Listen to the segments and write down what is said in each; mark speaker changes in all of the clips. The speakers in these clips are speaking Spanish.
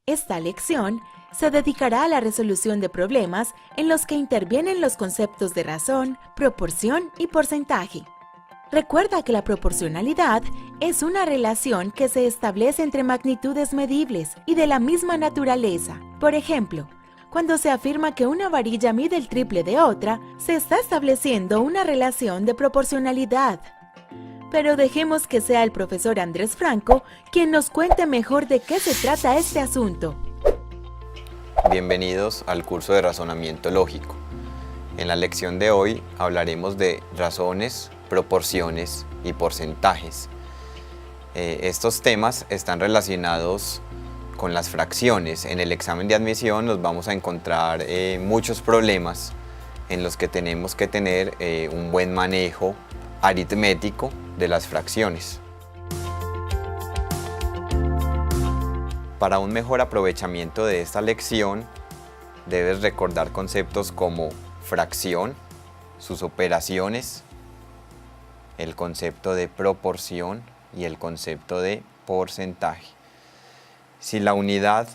Speaker 1: Esta lección se dedicará a la resolución de problemas en los que intervienen los conceptos de razón, proporción y porcentaje. Recuerda que la proporcionalidad es una relación que se establece entre magnitudes medibles y de la misma naturaleza. Por ejemplo, cuando se afirma que una varilla mide el triple de otra, se está estableciendo una relación de proporcionalidad. Pero dejemos que sea el profesor Andrés Franco quien nos cuente mejor de qué se trata este asunto.
Speaker 2: Bienvenidos al curso de razonamiento lógico. En la lección de hoy hablaremos de razones, proporciones y porcentajes. Estos temas están relacionados con las fracciones. En el examen de admisión nos vamos a encontrar muchos problemas en los que tenemos que tener un buen manejo aritmético de las fracciones. Para un mejor aprovechamiento de esta lección, debes recordar conceptos como fracción, sus operaciones, el concepto de proporción y el concepto de porcentaje. Si la unidad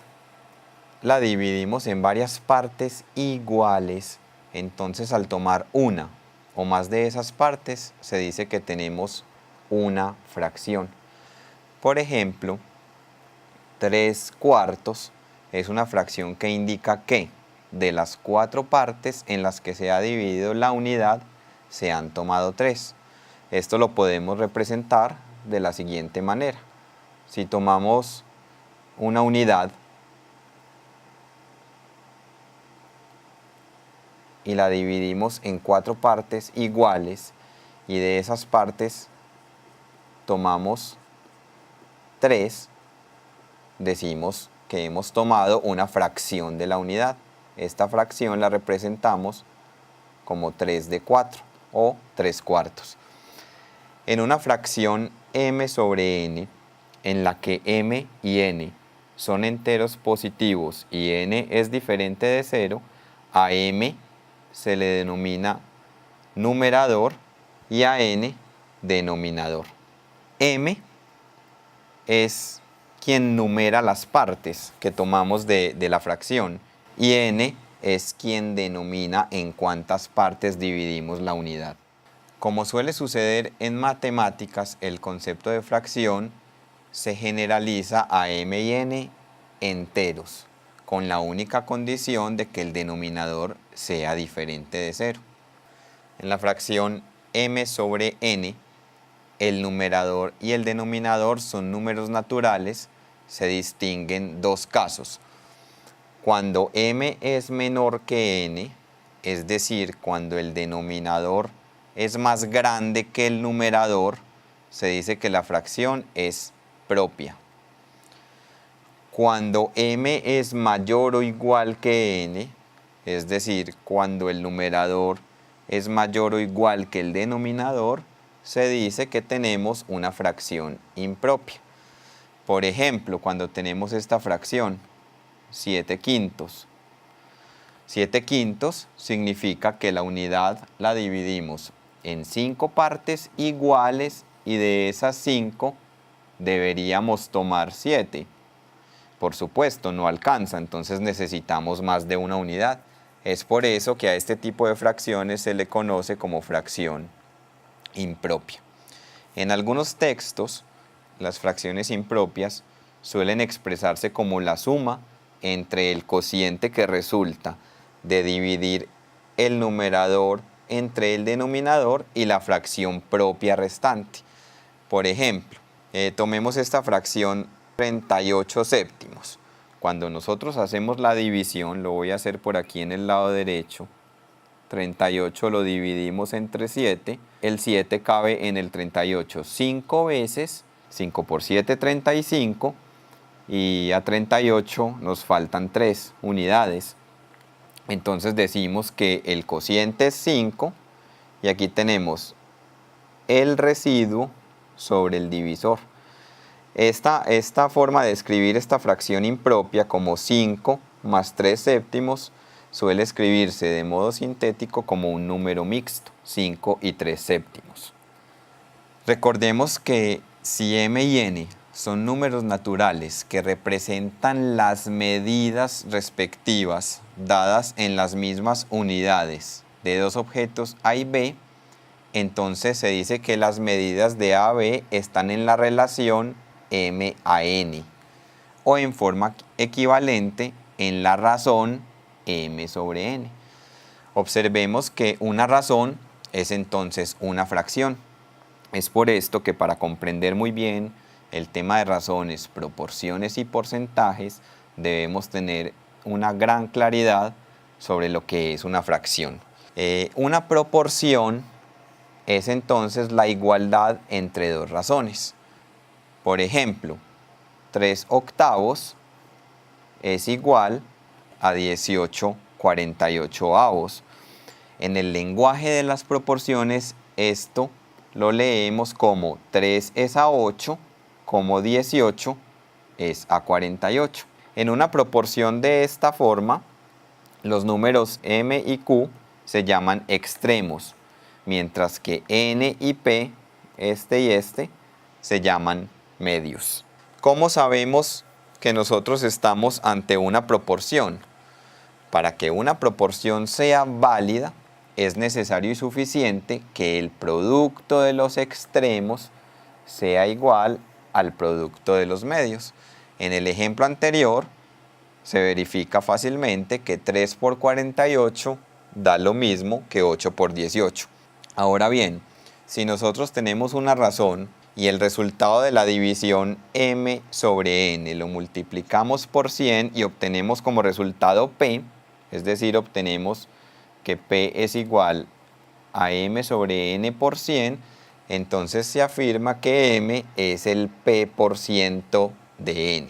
Speaker 2: la dividimos en varias partes iguales, entonces al tomar una o más de esas partes, se dice que tenemos una fracción. Por ejemplo, 3/4 es una fracción que indica que de las 4 partes en las que se ha dividido la unidad, se han tomado 3. Esto lo podemos representar de la siguiente manera. Si tomamos una unidad y la dividimos en 4 partes iguales y de esas partes tomamos 3, decimos que hemos tomado una fracción de la unidad. Esta fracción la representamos como 3/4 o 3/4. En una fracción m sobre n, en la que m y n son enteros positivos y n es diferente de 0, a m se le denomina numerador y a n denominador. M es quien numera las partes que tomamos de la fracción y n es quien denomina en cuántas partes dividimos la unidad. Como suele suceder en matemáticas, el concepto de fracción se generaliza a m y n enteros, con la única condición de que el denominador sea diferente de 0. En la fracción m sobre n, el numerador y el denominador son números naturales. Se distinguen dos casos. Cuando m es menor que n, es decir, cuando el denominador es más grande que el numerador, se dice que la fracción es propia. Cuando m es mayor o igual que n, es decir, cuando el numerador es mayor o igual que el denominador, se dice que tenemos una fracción impropia. Por ejemplo, cuando tenemos esta fracción, 7/5. 7/5 significa que la unidad la dividimos en 5 partes iguales y de esas 5 deberíamos tomar 7. Por supuesto, no alcanza, entonces necesitamos más de una unidad. Es por eso que a este tipo de fracciones se le conoce como fracción impropia. En algunos textos, las fracciones impropias suelen expresarse como la suma entre el cociente que resulta de dividir el numerador entre el denominador y la fracción propia restante. Por ejemplo, tomemos esta fracción 38/7. Cuando nosotros hacemos la división, lo voy a hacer por aquí en el lado derecho, 38 lo dividimos entre 7, el 7 cabe en el 38 5 veces, 5 por 7, 35, y a 38 nos faltan 3 unidades. Entonces decimos que el cociente es 5 y aquí tenemos el residuo sobre el divisor. Esta forma de escribir esta fracción impropia como 5 más 3/7 suele escribirse de modo sintético como un número mixto, 5 y 3/7. Recordemos que si m y n son números naturales que representan las medidas respectivas dadas en las mismas unidades de dos objetos A y B, entonces se dice que las medidas de A a B están en la relación M a N, o en forma equivalente en la razón M sobre N. Observemos que una razón es entonces una fracción. Es por esto que para comprender muy bien el tema de razones, proporciones y porcentajes, debemos tener una gran claridad sobre lo que es una fracción. Una proporción es entonces la igualdad entre dos razones. Por ejemplo, 3/8 es igual a 18/48. En el lenguaje de las proporciones, esto lo leemos como 3 es a 8, como 18 es a 48. En una proporción de esta forma, los números m y q se llaman extremos, mientras que n y p, este y este, se llaman medios. ¿Cómo sabemos que nosotros estamos ante una proporción? Para que una proporción sea válida, es necesario y suficiente que el producto de los extremos sea igual al producto de los medios. En el ejemplo anterior, se verifica fácilmente que 3 por 48 da lo mismo que 8 por 18. Ahora bien, si nosotros tenemos una razón y el resultado de la división m sobre n lo multiplicamos por 100 y obtenemos como resultado p, es decir, obtenemos que p es igual a m sobre n por 100, entonces se afirma que m es el p% de n.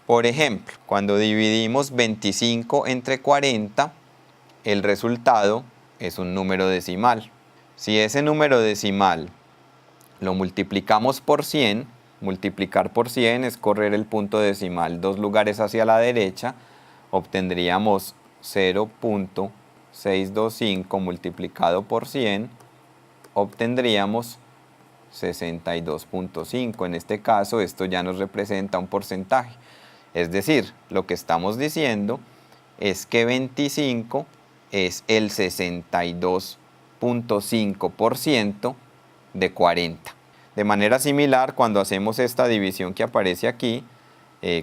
Speaker 2: Por ejemplo, cuando dividimos 25 entre 40, el resultado es un número decimal. Si ese número decimal lo multiplicamos por 100, multiplicar por 100 es correr el punto decimal 2 lugares hacia la derecha, obtendríamos 0.625 multiplicado por 100, obtendríamos 62.5. En este caso, esto ya nos representa un porcentaje. Es decir, lo que estamos diciendo es que 25 es el 62.5% de 40. De manera similar, cuando hacemos esta división que aparece aquí,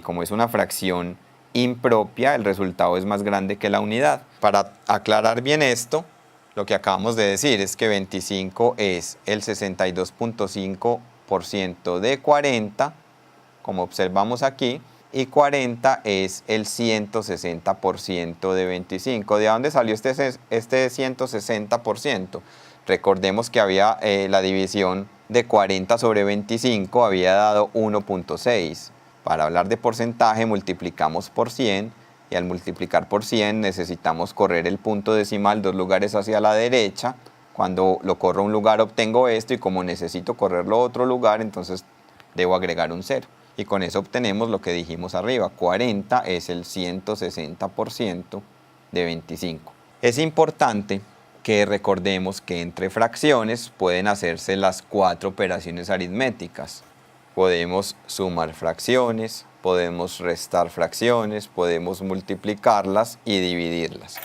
Speaker 2: como es una fracción impropia, el resultado es más grande que la unidad. Para aclarar bien esto, lo que acabamos de decir es que 25 es el 62.5% de 40, como observamos aquí, y 40 es el 160% de 25. ¿De dónde salió este 160%? Recordemos que había la división de 40 sobre 25 había dado 1.6. Para hablar de porcentaje multiplicamos por 100 y al multiplicar por 100 necesitamos correr el punto decimal 2 lugares hacia la derecha. Cuando lo corro un lugar obtengo esto y como necesito correrlo a otro lugar, entonces debo agregar un 0. Y con eso obtenemos lo que dijimos arriba, 40 es el 160% de 25. Es importante que recordemos que entre fracciones pueden hacerse las 4 operaciones aritméticas. Podemos sumar fracciones, podemos restar fracciones, podemos multiplicarlas y dividirlas.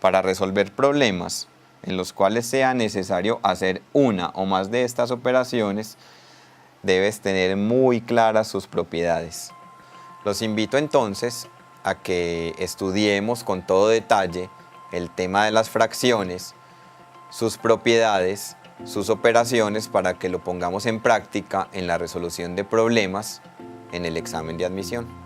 Speaker 2: Para resolver problemas en los cuales sea necesario hacer una o más de estas operaciones, debes tener muy claras sus propiedades. Los invito entonces a que estudiemos con todo detalle el tema de las fracciones, sus propiedades, sus operaciones para que lo pongamos en práctica en la resolución de problemas en el examen de admisión.